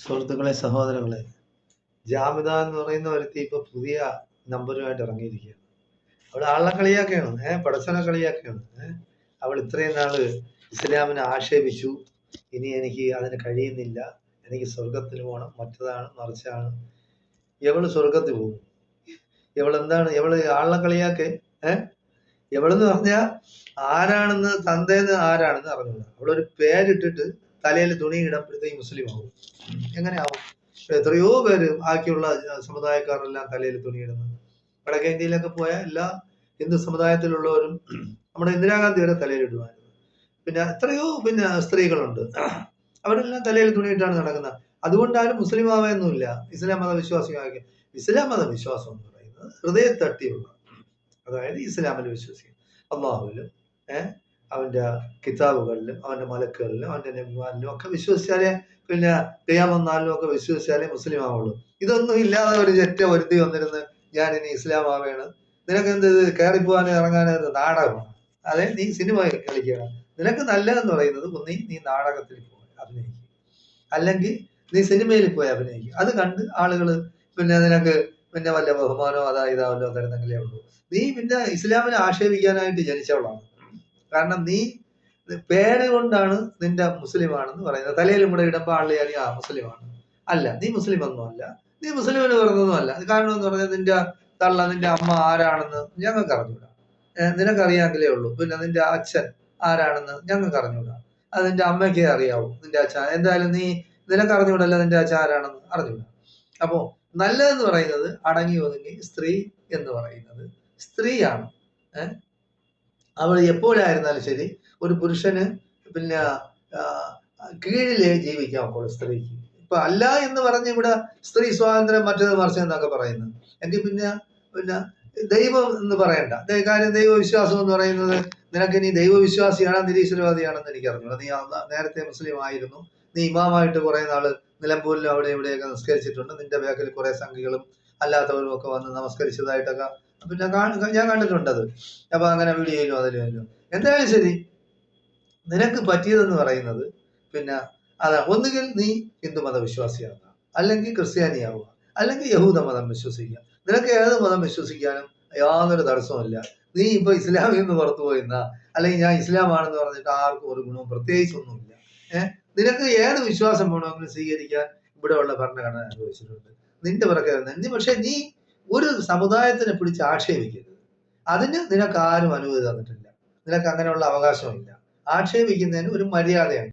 സുഹൃത്തുക്കളെ, സഹോദരങ്ങളെ, ജാമിദ എന്ന് പറയുന്ന ഒരുത്തി ഇപ്പൊ പുതിയ നമ്പറുമായിട്ട് ഇറങ്ങിയിരിക്കുകയാണ്. അവൾ ആളെ കളിയാക്കുകയാണ്, പടച്ചവനെ കളിയാക്കുകയാണ്. അവൾ ഇത്രയും നാള് ഇസ്ലാമിനെ ആക്ഷേപിച്ചു, ഇനി എനിക്ക് അതിന് കഴിയുന്നില്ല, എനിക്ക് സ്വർഗത്തിൽ പോകണം, മറ്റതാണ് മറിച്ചാണ്. എവള് സ്വർഗത്തിൽ പോകും. എന്താണ് എവള് ആളെ കളിയാക്കെ? എവളെന്ന് പറഞ്ഞാൽ ആരാണെന്ന്, തന്തേന്ന് ആരാണെന്ന് അറിഞ്ഞൂടാ. അവളൊരു പേരിട്ടിട്ട് തലയിൽ തുണി ഇടപ്പെടുത്തേക്ക് മുസ്ലിം ആവും. എങ്ങനെ ആവും? എത്രയോ പേര് ബാക്കിയുള്ള സമുദായക്കാരെല്ലാം തലയിൽ തുണിയിടുന്നു. വടക്കേ ഇന്ത്യയിലൊക്കെ പോയ എല്ലാ ഹിന്ദു സമുദായത്തിലുള്ളവരും നമ്മുടെ ഇന്ദിരാഗാന്ധി വരെ തലയിലിടുമായിരുന്നു. പിന്നെ എത്രയോ സ്ത്രീകളുണ്ട്, അവരെല്ലാം തലയിൽ തുണിയിട്ടാണ് നടക്കുന്നത്. അതുകൊണ്ടാരും മുസ്ലിം ആവുകയൊന്നുമില്ല. ഇസ്ലാം മതവിശ്വാസിയാക്കി. ഇസ്ലാം മതവിശ്വാസം എന്ന് പറയുന്നത് ഹൃദയത്തട്ടിയുള്ള, അതായത് ഇസ്ലാമിൽ വിശ്വസിക്കും, അള്ളാഹുവിലും അവന്റെ കിതാബുകളിലും അവന്റെ മലക്കുകളിലും അവന്റെ നബിമാരിലും ഒക്കെ വിശ്വസിച്ചാലേ, പിന്നെ ഖിയാമത്ത് നാളിലും ഒക്കെ വിശ്വസിച്ചാലേ മുസ്ലിം ആവുള്ളൂ. ഇതൊന്നും ഇല്ലാതെ ഒരു ഒരുത്തി വന്നിരുന്ന് ഞാൻ ഇനി ഇസ്ലാം ആവുകയാണ്, നിനക്ക് എന്ത് കയറിപ്പോവാൻ ഇറങ്ങാനത് നാടകമാണ്, അതെ നീ സിനിമ കളിക്കുകയാണ്. നിനക്ക് നല്ലതെന്ന് പറയുന്നത് നീ നാടകത്തിൽ പോയി അഭിനയിക്കും, അല്ലെങ്കിൽ നീ സിനിമയിൽ പോയി അഭിനയിക്കും. അത് കണ്ട് ആളുകള് നിനക്ക് വല്ല ബഹുമാനോ ഇതാവല്ലോ തരുന്നെങ്കിലേ ഉള്ളൂ. നീ ഇസ്ലാമിനെ ആക്ഷേപിക്കാനായിട്ട് ജനിച്ചവളാണ്. കാരണം നീ പേര് കൊണ്ടാണ് നിന്റെ മുസ്ലിമാണെന്ന് പറയുന്നത്. തലയിലും കൂടെ ഇടുമ്പോൾ ആളെ അറിയാം മുസ്ലിമാണ്. അല്ല, നീ മുസ്ലിം ഒന്നും അല്ല, നീ മുസ്ലിമിന് പറഞ്ഞൊന്നും അല്ല. കാരണം എന്ന് പറഞ്ഞാൽ നിന്റെ നിന്റെ അമ്മ ആരാണെന്ന് ഞങ്ങൾക്ക് അറിഞ്ഞൂടാ, നിനക്കറിയാമെങ്കിലേ ഉള്ളൂ. പിന്നെ നിന്റെ അച്ഛൻ ആരാണെന്ന് ഞങ്ങൾക്ക് അറിഞ്ഞൂടാ, അത് നിന്റെ അമ്മയ്ക്കേ അറിയാവൂ. നിന്റെ അച്ഛൻ എന്തായാലും നിനക്ക് അറിഞ്ഞൂടല്ല നിന്റെ അച്ഛൻ ആരാണെന്ന് അറിഞ്ഞൂടാ. അപ്പോ നല്ലതെന്ന് പറയുന്നത് അടങ്ങി ഒതുങ്ങി സ്ത്രീ എന്ന് പറയുന്നത് സ്ത്രീയാണ്. അവൾ എപ്പോഴായിരുന്നാലും ശരി ഒരു പുരുഷന് കീഴിലേ ജീവിക്കാൻ ഒക്കുള്ളൂ സ്ത്രീക്ക്. ഇപ്പൊ അല്ല എന്ന് പറഞ്ഞ് ഇവിടെ സ്ത്രീ സ്വാതന്ത്ര്യം മറ്റേത് മറിച്ച് എന്നൊക്കെ പറയുന്നത് എങ്കിൽ പിന്നെ ദൈവം എന്ന് പറയണ്ട. കാര്യം ദൈവവിശ്വാസം എന്ന് പറയുന്നത്, നിനക്ക് ഇനി ദൈവവിശ്വാസിയാണോ നിരീശ്വരവാദിയാണെന്ന് എനിക്ക് അറിഞ്ഞൂടാ. നീ നേരത്തെ മുസ്ലിം ആയിരുന്നു, നീ ഇമാമായിട്ട് കുറെ നാള് നിലമ്പൂരിലും അവിടെ ഇവിടെയൊക്കെ നമസ്കരിച്ചിട്ടുണ്ട്. നിന്റെ ബാക്കിൽ കുറെ സംഘികളും അല്ലാത്തവരും ഒക്കെ വന്ന് നമസ്കരിച്ചതായിട്ടൊക്കെ ഞാൻ കണ്ടിട്ടുണ്ടത്. അപ്പൊ അങ്ങനെ വീഡിയോയിലും അതിലും എന്തായാലും ശരി, നിനക്ക് പറ്റിയതെന്ന് പറയുന്നത് അതാ, ഒന്നുകിൽ നീ ഹിന്ദു മതവിശ്വാസിയാവുക, അല്ലെങ്കിൽ ക്രിസ്ത്യാനിയാവുക, അല്ലെങ്കിൽ യഹൂദ മതം വിശ്വസിക്കുക. നിനക്ക് ഏത് മതം വിശ്വസിക്കാനും യാതൊരു തടസ്സമില്ല. നീ ഇപ്പൊ ഇസ്ലാമിൽ നിന്ന് പുറത്തു പോയിരുന്ന, അല്ലെങ്കിൽ ഞാൻ ഇസ്ലാമാണെന്ന് പറഞ്ഞിട്ട് ആർക്കും ഒരു ഗുണവും പ്രത്യേകിച്ചൊന്നുമില്ല. നിനക്ക് ഏത് വിശ്വാസം വേണമെങ്കിലും സ്വീകരിക്കാൻ ഇവിടെയുള്ള ഭരണഘടന അനുഭവിച്ചിട്ടുണ്ട്. നിന്റെ പിറകെ പക്ഷെ നീ ഒരു സമുദായത്തിനെ പിടിച്ച് ആക്ഷേപിക്കരുത്. അതിന് നിനക്ക് ആരും അനുമതി തന്നിട്ടില്ല. നിനക്ക് അങ്ങനെയുള്ള അവകാശമില്ല. ആക്ഷേപിക്കുന്നതിന് ഒരു മര്യാദയാണ്.